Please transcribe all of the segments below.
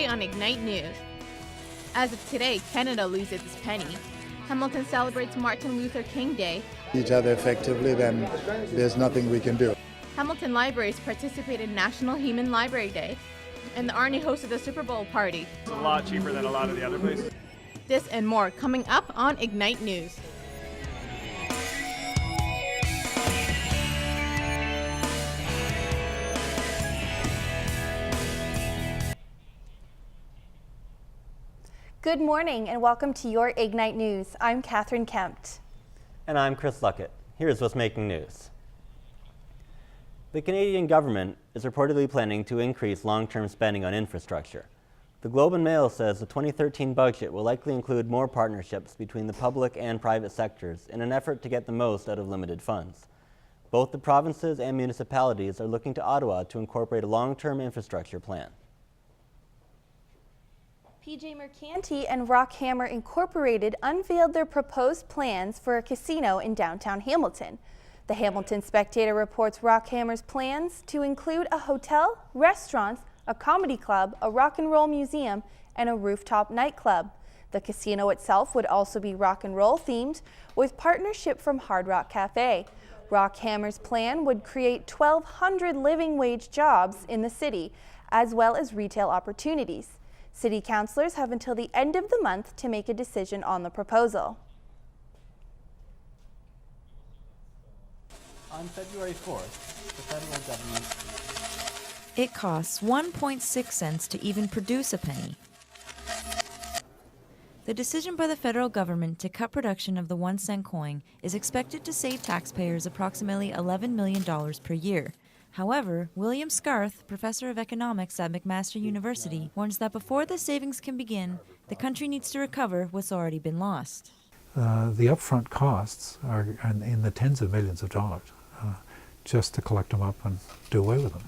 Today on Ignite News. As of today, Canada loses its penny. Hamilton celebrates Martin Luther King Day. Each other effectively, then there's nothing we can do. Hamilton libraries participate in National Human Library Day. And the Arnie hosted a Super Bowl party. It's a lot cheaper than a lot of the other places. This and more coming up on Ignite News. Good morning and welcome to your Ignite News. I'm Catherine Kempt. And I'm Chris Luckett. Here's what's making news. The Canadian government is reportedly planning to increase long-term spending on infrastructure. The Globe and Mail says the 2013 budget will likely include more partnerships between the public and private sectors in an effort to get the most out of limited funds. Both the provinces and municipalities are looking to Ottawa to incorporate a long-term infrastructure plan. PJ Mercanti and Rockhammer Incorporated unveiled their proposed plans for a casino in downtown Hamilton. The Hamilton Spectator reports Rockhammer's plans to include a hotel, restaurants, a comedy club, a rock and roll museum, and a rooftop nightclub. The casino itself would also be rock and roll themed, with partnership from Hard Rock Cafe. Rockhammer's plan would create 1,200 living wage jobs in the city, as well as retail opportunities. City councillors have until the end of the month to make a decision on the proposal. On February 4th, the federal government... It costs 1.6 cents to even produce a penny. The decision by the federal government to cut production of the 1-cent coin is expected to save taxpayers approximately $11 million per year. However, William Scarth, professor of economics at McMaster University, warns that before the savings can begin, the country needs to recover what's already been lost. The upfront costs are in the tens of millions of dollars just to collect them up and do away with them.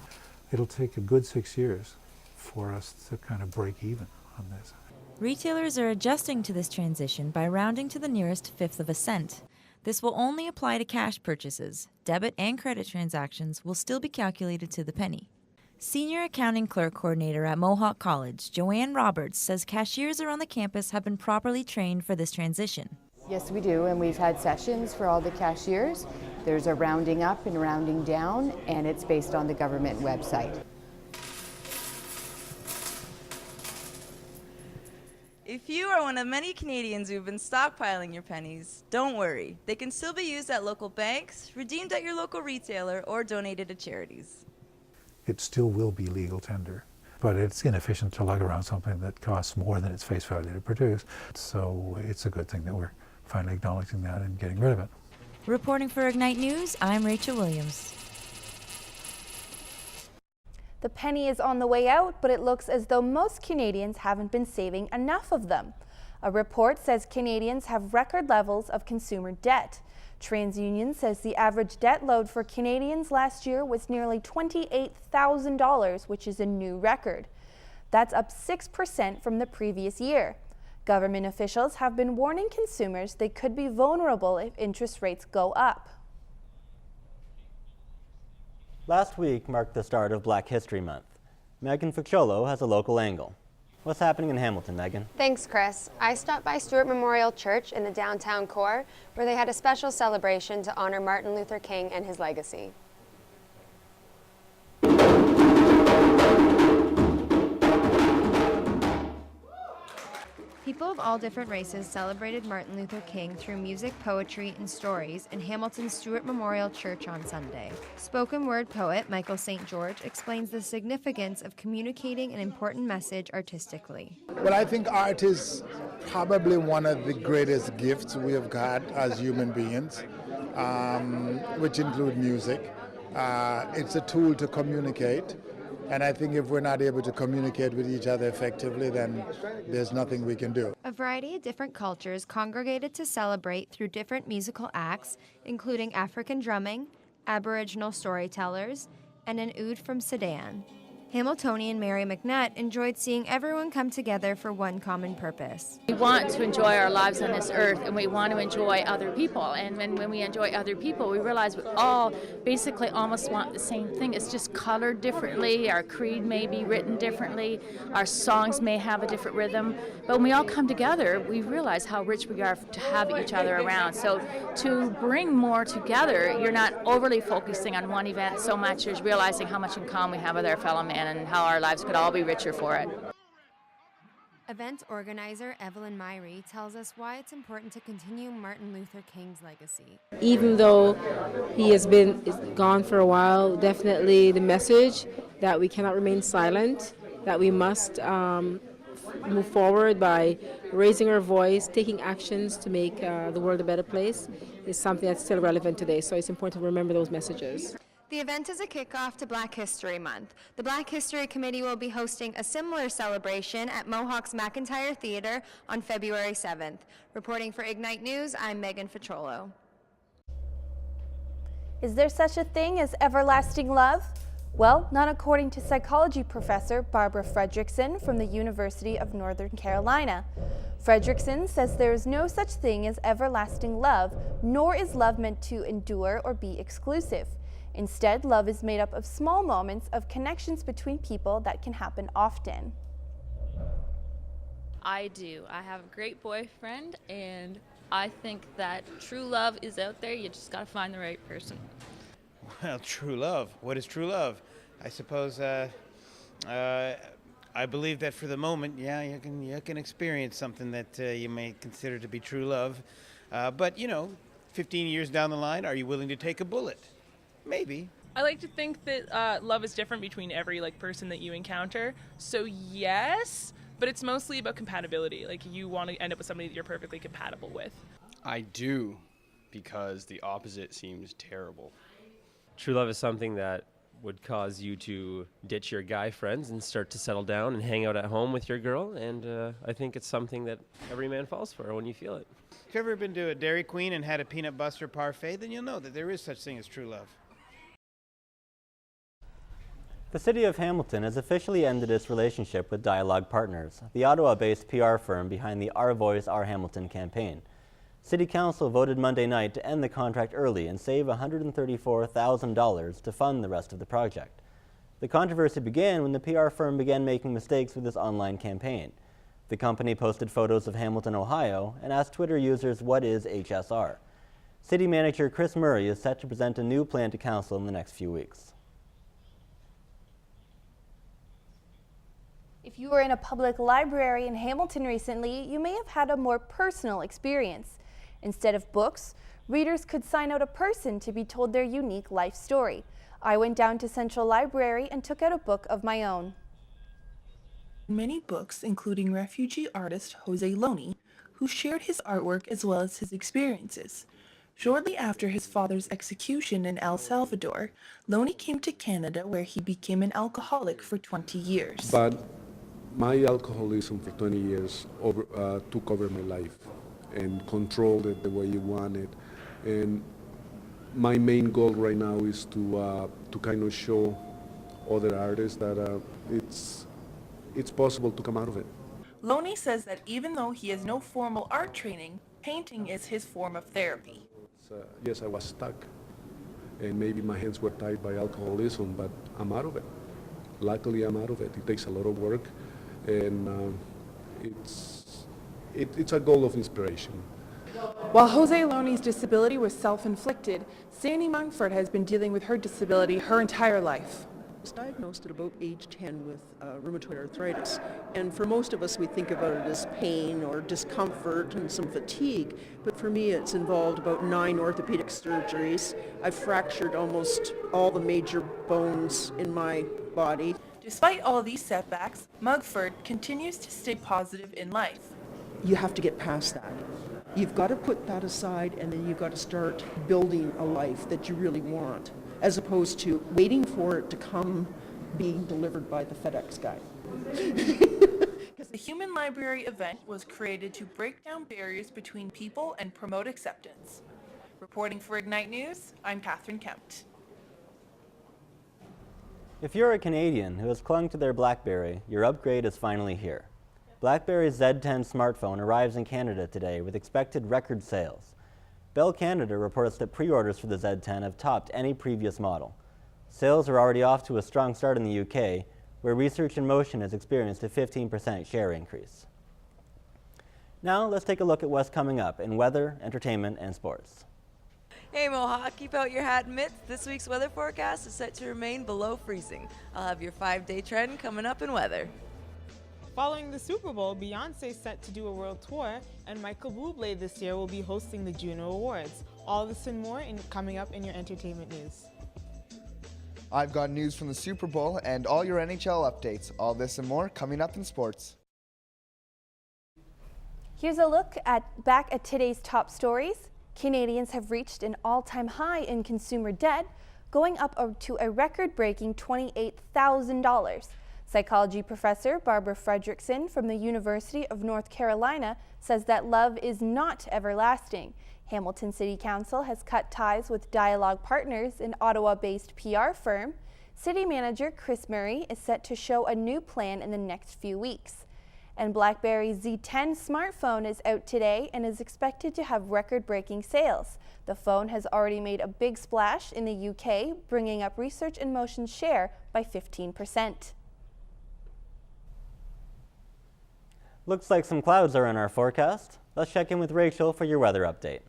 It'll take a good 6 years for us to kind of break even on this. Retailers are adjusting to this transition by rounding to the nearest fifth of a cent. This will only apply to cash purchases. Debit and credit transactions will still be calculated to the penny. Senior accounting clerk coordinator at Mohawk College, Joanne Roberts, says cashiers around the campus have been properly trained for this transition. Yes, we do, and we've had sessions for all the cashiers. There's a rounding up and rounding down, and it's based on the government website. If you are one of many Canadians who've been stockpiling your pennies, don't worry. They can still be used at local banks, redeemed at your local retailer, or donated to charities. It still will be legal tender, but it's inefficient to lug around something that costs more than its face value to produce. So it's a good thing that we're finally acknowledging that and getting rid of it. Reporting for Ignite News, I'm Rachel Williams. The penny is on the way out, but it looks as though most Canadians haven't been saving enough of them. A report says Canadians have record levels of consumer debt. TransUnion says the average debt load for Canadians last year was nearly $28,000, which is a new record. That's up 6% from the previous year. Government officials have been warning consumers they could be vulnerable if interest rates go up. Last week marked the start of Black History Month. Megan Ficciolo has a local angle. What's happening in Hamilton, Megan? Thanks, Chris. I stopped by Stewart Memorial Church in the downtown core, where they had a special celebration to honor Martin Luther King and his legacy. People of all different races celebrated Martin Luther King through music, poetry, and stories in Hamilton's Stewart Memorial Church on Sunday. Spoken word poet Michael St. George explains the significance of communicating an important message artistically. Well, I think art is probably one of the greatest gifts we have got as human beings, which include music. It's a tool to communicate. And I think if we're not able to communicate with each other effectively, then there's nothing we can do. A variety of different cultures congregated to celebrate through different musical acts, including African drumming, Aboriginal storytellers, and an oud from Sudan. Hamiltonian Mary McNutt enjoyed seeing everyone come together for one common purpose. We want to enjoy our lives on this earth, and we want to enjoy other people. And when we enjoy other people, we realize we all basically almost want the same thing. It's just colored differently. Our creed may be written differently. Our songs may have a different rhythm. But when we all come together, we realize how rich we are to have each other around. So to bring more together, you're not overly focusing on one event so much as realizing how much in common we have with our fellow man and how our lives could all be richer for it. Event organizer Evelyn Myrie tells us why it's important to continue Martin Luther King's legacy. Even though he has been gone for a while, definitely the message that we cannot remain silent, that we must move forward by raising our voice, taking actions to make the world a better place is something that's still relevant today. So it's important to remember those messages. The event is a kickoff to Black History Month. The Black History Committee will be hosting a similar celebration at Mohawk's McIntyre Theater on February 7th. Reporting for Ignite News, I'm Megan Fitrolo. Is there such a thing as everlasting love? Well, not according to psychology professor Barbara Fredrickson from the University of Northern Carolina. Fredrickson says there is no such thing as everlasting love, nor is love meant to endure or be exclusive. Instead, love is made up of small moments of connections between people that can happen often. I do. I have a great boyfriend, and I think that true love is out there. You just got to find the right person. Well, true love. What is true love? I suppose I believe that for the moment, yeah, you can experience something that you may consider to be true love. But, 15 years down the line, are you willing to take a bullet? Maybe. I like to think that love is different between every person that you encounter. So yes, but it's mostly about compatibility. You want to end up with somebody that you're perfectly compatible with. I do, because the opposite seems terrible. True love is something that would cause you to ditch your guy friends and start to settle down and hang out at home with your girl. And I think it's something that every man falls for when you feel it. If you've ever been to a Dairy Queen and had a peanut butter parfait, then you'll know that there is such thing as true love. The City of Hamilton has officially ended its relationship with Dialogue Partners, the Ottawa-based PR firm behind the Our Voice, Our Hamilton campaign. City Council voted Monday night to end the contract early and save $134,000 to fund the rest of the project. The controversy began when the PR firm began making mistakes with its online campaign. The company posted photos of Hamilton, Ohio, and asked Twitter users, "What is HSR?" City Manager Chris Murray is set to present a new plan to Council in the next few weeks. If you were in a public library in Hamilton recently, you may have had a more personal experience. Instead of books, readers could sign out a person to be told their unique life story. I went down to Central Library and took out a book of my own. Many books, including refugee artist Jose Loney, who shared his artwork as well as his experiences. Shortly after his father's execution in El Salvador, Loney came to Canada where he became an alcoholic for 20 years. But my alcoholism for 20 years took over my life and controlled it the way you want it. And my main goal right now is to kind of show other artists that it's possible to come out of it. Loney says that even though he has no formal art training, painting is his form of therapy. Yes, I was stuck, and maybe my hands were tied by alcoholism, but I'm out of it. Luckily, I'm out of it. It takes a lot of work, and it's a goal of inspiration. While Jose Loney's disability was self-inflicted, Sandy Mungford has been dealing with her disability her entire life. I was diagnosed at about age 10 with rheumatoid arthritis, and for most of us we think about it as pain or discomfort and some fatigue, but for me it's involved about 9 orthopedic surgeries. I've fractured almost all the major bones in my body. Despite all these setbacks, Mugford continues to stay positive in life. You have to get past that. You've got to put that aside, and then you've got to start building a life that you really want, as opposed to waiting for it to come being delivered by the FedEx guy. The Human Library event was created to break down barriers between people and promote acceptance. Reporting for Ignite News, I'm Catherine Kempt. If you're a Canadian who has clung to their BlackBerry, your upgrade is finally here. BlackBerry's Z10 smartphone arrives in Canada today with expected record sales. Bell Canada reports that pre-orders for the Z10 have topped any previous model. Sales are already off to a strong start in the UK, where Research in Motion has experienced a 15% share increase. Now let's take a look at what's coming up in weather, entertainment, and sports. Hey Mohawk, keep out your hat and mitts. This week's weather forecast is set to remain below freezing. I'll have your 5-day trend coming up in weather. Following the Super Bowl, Beyonce is set to do a world tour, and Michael Bublé this year will be hosting the Juno Awards. All this and more coming up in your entertainment news. I've got news from the Super Bowl and all your NHL updates. All this and more coming up in sports. Here's a look back at today's top stories. Canadians have reached an all-time high in consumer debt, going up to a record-breaking $28,000. Psychology professor Barbara Fredrickson from the University of North Carolina says that love is not everlasting. Hamilton City Council has cut ties with Dialogue Partners, an Ottawa-based PR firm. City Manager Chris Murray is set to show a new plan in the next few weeks. And BlackBerry's Z10 smartphone is out today and is expected to have record-breaking sales. The phone has already made a big splash in the UK, bringing up Research in Motion's share by 15%. Looks like some clouds are in our forecast. Let's check in with Rachel for your weather update.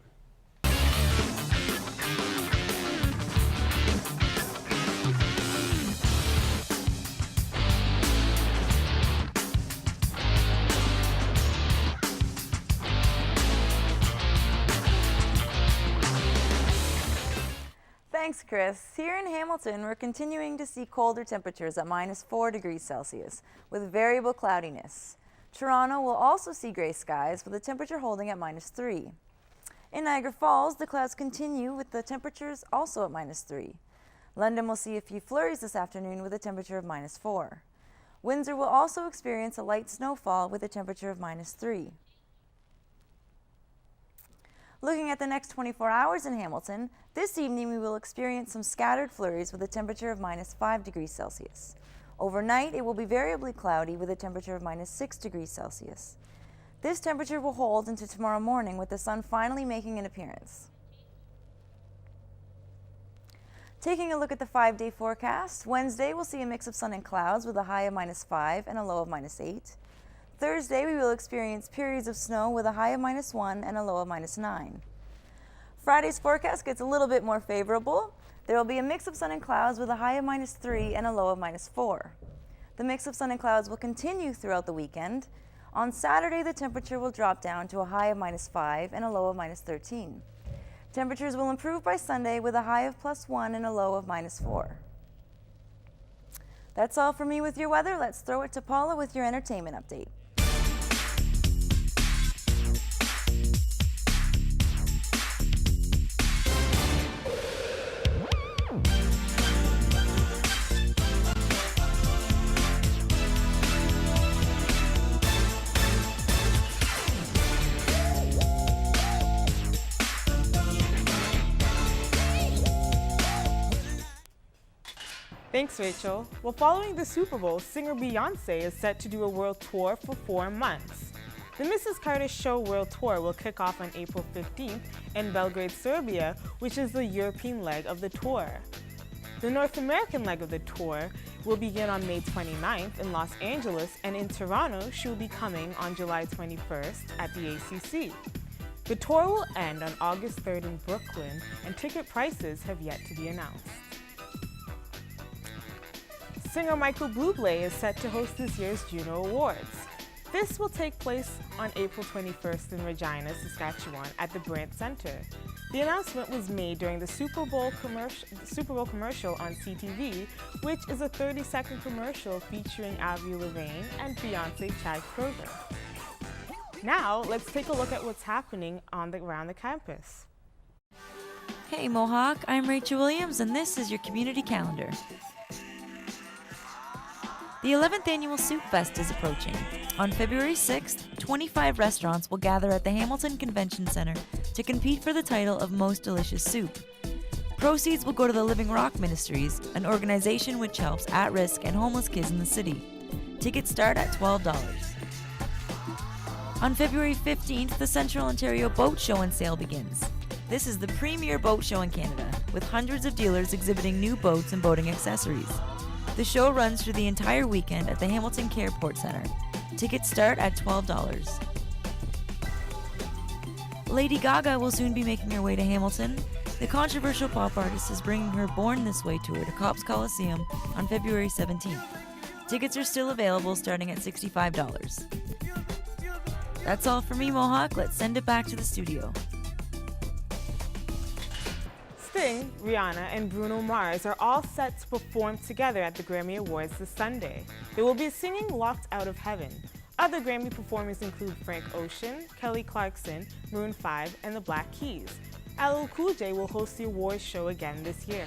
Thanks, Chris. Here in Hamilton, we're continuing to see colder temperatures at -4 degrees Celsius with variable cloudiness. Toronto will also see gray skies with the temperature holding at -3. In Niagara Falls, the clouds continue with the temperatures also at -3. London will see a few flurries this afternoon with a temperature of -4. Windsor will also experience a light snowfall with a temperature of -3. Looking at the next 24 hours in Hamilton, this evening we will experience some scattered flurries with a temperature of -5 degrees Celsius. Overnight, it will be variably cloudy with a temperature of -6 degrees Celsius. This temperature will hold into tomorrow morning with the sun finally making an appearance. Taking a look at the 5-day forecast, Wednesday we'll see a mix of sun and clouds with a high of -5 and a low of -8. Thursday, we will experience periods of snow with a high of -1 and a low of -9. Friday's forecast gets a little bit more favorable. There will be a mix of sun and clouds with a high of -3 and a low of -4. The mix of sun and clouds will continue throughout the weekend. On Saturday, the temperature will drop down to a high of -5 and a low of -13. Temperatures will improve by Sunday with a high of +1 and a low of -4. That's all for me with your weather. Let's throw it to Paula with your entertainment update. Thanks, Rachel. Well, following the Super Bowl, singer Beyonce is set to do a world tour for 4 months. The Mrs. Carter Show World Tour will kick off on April 15th in Belgrade, Serbia, which is the European leg of the tour. The North American leg of the tour will begin on May 29th in Los Angeles, and in Toronto, she will be coming on July 21st at the ACC. The tour will end on August 3rd in Brooklyn, and ticket prices have yet to be announced. Singer Michael Bublé is set to host this year's Juno Awards. This will take place on April 21st in Regina, Saskatchewan at the Brandt Centre. The announcement was made during the Super Bowl commercial on CTV, which is a 30-second commercial featuring Avril Lavigne and Beyonce Chad Kroeger. Now, let's take a look at what's happening around the campus. Hey Mohawk, I'm Rachel Williams and this is your community calendar. The 11th Annual Soup Fest is approaching. On February 6th, 25 restaurants will gather at the Hamilton Convention Center to compete for the title of Most Delicious Soup. Proceeds will go to the Living Rock Ministries, an organization which helps at-risk and homeless kids in the city. Tickets start at $12. On February 15th, the Central Ontario Boat Show and Sale begins. This is the premier boat show in Canada, with hundreds of dealers exhibiting new boats and boating accessories. The show runs through the entire weekend at the Hamilton Careport Centre. Tickets start at $12. Lady Gaga will soon be making her way to Hamilton. The controversial pop artist is bringing her Born This Way tour to Copps Coliseum on February 17th. Tickets are still available starting at $65. That's all for me, Mohawk. Let's send it back to the studio. Sting, Rihanna, and Bruno Mars are all set to perform together at the Grammy Awards this Sunday. They will be singing Locked Out of Heaven. Other Grammy performers include Frank Ocean, Kelly Clarkson, Maroon 5, and the Black Keys. LL Cool J will host the awards show again this year.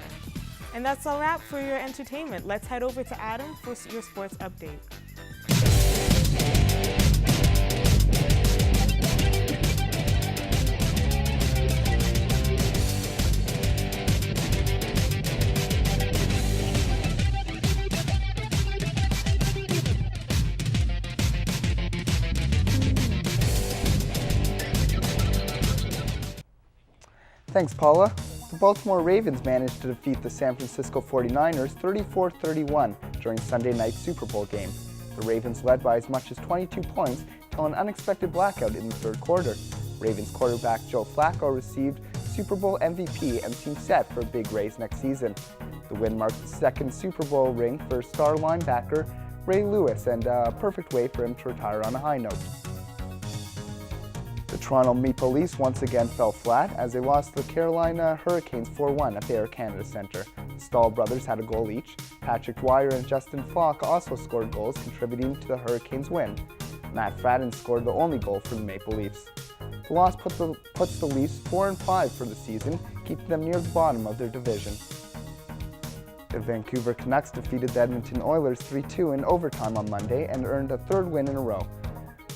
And that's a wrap for your entertainment. Let's head over to Adam for your sports update. Thanks, Paula. The Baltimore Ravens managed to defeat the San Francisco 49ers 34-31 during Sunday night's Super Bowl game. The Ravens led by as much as 22 points until an unexpected blackout in the third quarter. Ravens quarterback Joe Flacco received Super Bowl MVP and seemed set for a big raise next season. The win marked the second Super Bowl ring for star linebacker Ray Lewis and a perfect way for him to retire on a high note. The Toronto Maple Leafs once again fell flat as they lost to the Carolina Hurricanes 4-1 at the Air Canada Centre. The Stahl brothers had a goal each. Patrick Dwyer and Justin Falk also scored goals, contributing to the Hurricanes' win. Matt Fradden scored the only goal for the Maple Leafs. The loss puts the Leafs 4-5 for the season, keeping them near the bottom of their division. The Vancouver Canucks defeated the Edmonton Oilers 3-2 in overtime on Monday and earned a third win in a row.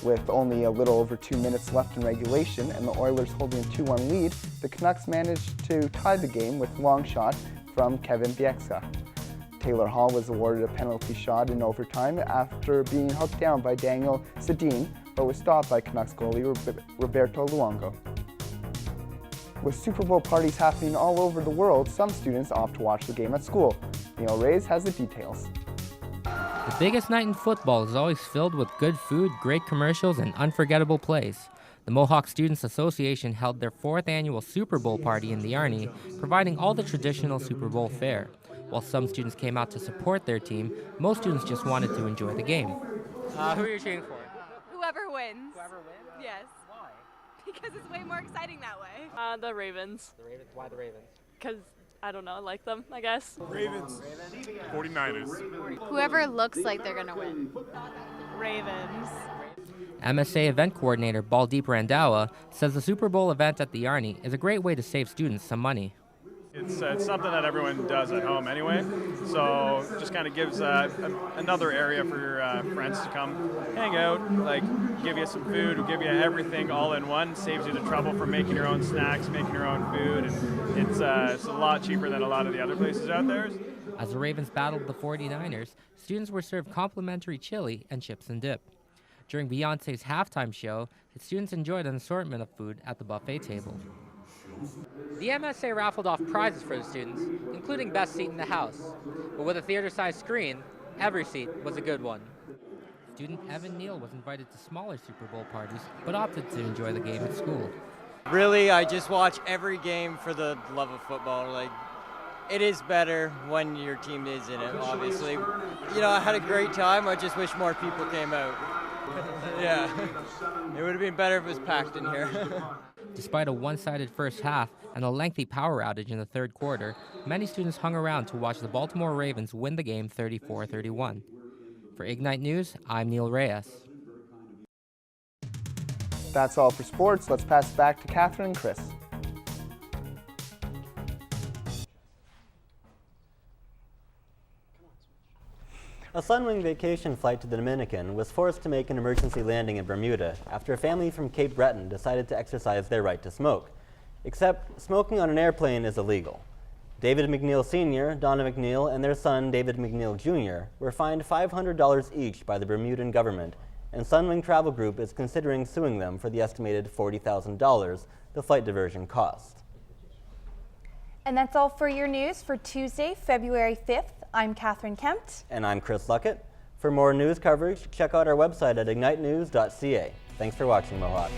With only a little over 2 minutes left in regulation and the Oilers holding a 2-1 lead, the Canucks managed to tie the game with a long shot from Kevin Bieksa. Taylor Hall was awarded a penalty shot in overtime after being hooked down by Daniel Sedin, but was stopped by Canucks goalie Roberto Luongo. With Super Bowl parties happening all over the world, some students opt to watch the game at school. Neil Reyes has the details. The biggest night in football is always filled with good food, great commercials, and unforgettable plays. The Mohawk Students Association held their 4th annual Super Bowl party in the Arnie, providing all the traditional Super Bowl fare. While some students came out to support their team, most students just wanted to enjoy the game. Who are you cheering for? Whoever wins. Whoever wins? Yes. Why? Because it's way more exciting that way. The Ravens. The Ravens? Why the Ravens? Because, I don't know, I like them, I guess. Ravens. 49ers. Whoever looks like they're going to win. Ravens. MSA event coordinator Baldeep Randhawa says the Super Bowl event at the Arnie is a great way to save students some money. It's something that everyone does at home anyway, so just kind of gives another area for your friends to come hang out, like give you some food, give you everything all in one, saves you the trouble from making your own snacks, making your own food, and it's a lot cheaper than a lot of the other places out there. As the Ravens battled the 49ers, students were served complimentary chili and chips and dip. During Beyonce's halftime show, the students enjoyed an assortment of food at the buffet table. The MSA raffled off prizes for the students, including best seat in the house. But with a theater-sized screen, every seat was a good one. Student Evan Neal was invited to smaller Super Bowl parties, but opted to enjoy the game at school. Really, I just watch every game for the love of football. Like, it is better when your team is in it, obviously. You know, I had a great time. I just wish more people came out. Yeah, it would have been better if it was packed in here. Despite a one-sided first half and a lengthy power outage in the third quarter, many students hung around to watch the Baltimore Ravens win the game 34-31. For Ignite News, I'm Neil Reyes. That's all for sports. Let's pass it back to Catherine and Chris. A Sunwing vacation flight to the Dominican was forced to make an emergency landing in Bermuda after a family from Cape Breton decided to exercise their right to smoke. Except smoking on an airplane is illegal. David McNeil Sr., Donna McNeil, and their son, David McNeil Jr., were fined $500 each by the Bermudan government, and Sunwing Travel Group is considering suing them for the estimated $40,000 the flight diversion cost. And that's all for your news for Tuesday, February 5th. I'm Catherine Kempt. And I'm Chris Luckett. For more news coverage, check out our website at ignitenews.ca. Thanks for watching, Mohawk.